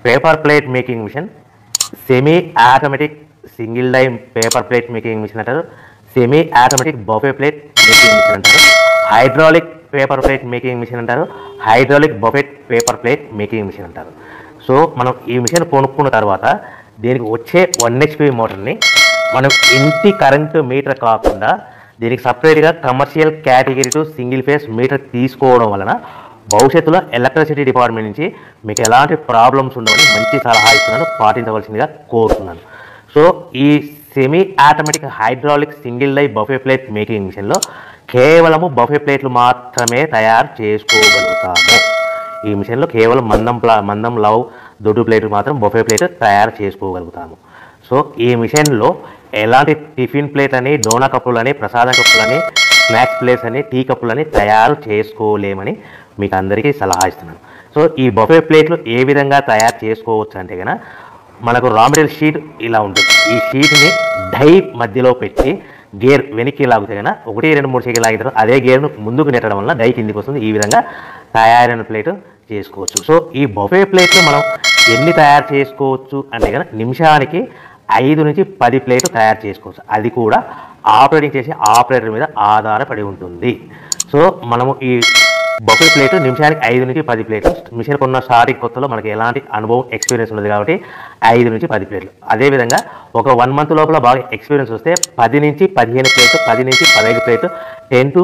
Paper plate making machine, semi automatic single die paper plate making machine అంటారు, semi automatic buffet plate making machine అంటారు, hydraulic paper plate making machine అంటారు, hydraulic buffet paper plate making machine అంటారు. So మనం ఈ machine కొనుక్కున్న తర్వాత దీనికి వచ్చే 1 HP మోటార్ని మనం ఇంటి కరెంటు మీటర్ కాకుండా దీనికి సపరేట్గా commercial category to single phase metre తీసుకోవడం వలన భవిష్యత్తులో ఎలక్ట్రిసిటీ డిపార్ట్మెంట్ నుంచి మీకు ఎలాంటి ప్రాబ్లమ్స్ ఉండవని మంచి సలహా ఇస్తున్నాను, పాటించవలసిందిగా కోరుతున్నాను. సో ఈ semi automatic hydraulic single die buffet plate making మిషన్లో కేవలము బఫే ప్లేట్లు మాత్రమే తయారు చేసుకోగలుగుతాము. ఈ మిషన్లో కేవలం మందం లవ్ దొడ్డు ప్లేట్లు మాత్రం బఫే ప్లేట్ తయారు చేసుకోగలుగుతాము. సో ఈ మిషన్లో ఎలాంటి టిఫిన్ ప్లేట్ అని, డోనా కప్పులని, ప్రసాదం కప్పులని, స్నాక్స్ ప్లేట్స్ అని, టీ కప్పులని తయారు చేసుకోలేమని మీకు అందరికీ సలహా ఇస్తున్నాను. సో ఈ బఫే ప్లేట్లు ఏ విధంగా తయారు చేసుకోవచ్చు అంటే కనుక మనకు రా మెటీరియల్ షీట్ ఇలా ఉంటుంది. ఈ షీట్ని డై మధ్యలో పెట్టి గేర్ వెనక్కి లాగితే కనుక 1, 2, 3 సెకండ్లు లాగితే అదే గేర్ను ముందుకు నెట్టడం వల్ల డై కిందికి వస్తుంది. ఈ విధంగా తయారైన ప్లేట్ చేసుకోవచ్చు. సో ఈ బఫే ప్లేట్లు మనం ఎన్ని తయారు చేసుకోవచ్చు అంటే కనుక నిమిషానికి 5 నుంచి 10 ప్లేట్లు తయారు చేసుకోవచ్చు. అది కూడా ఆపరేటింగ్ చేసే ఆపరేటర్ మీద ఆధారపడి ఉంటుంది. సో మనము ఈ బఫే ప్లేట్ నిమిషానికి 5 నుంచి 10 ప్లేట్లు. మిషన్ కొన్న స్టార్టింగ్ కొత్తలో మనకి ఎలాంటి అనుభవం ఎక్స్పీరియన్స్ ఉన్నది కాబట్టి 5 నుంచి 10 ప్లేట్లు. అదేవిధంగా ఒక 1 మంత్ లోపల బాగా ఎక్స్పీరియన్స్ వస్తే 10 నుంచి 15 ప్లేట్లు, 10 నుంచి 15 ప్లేట్లు, 10 to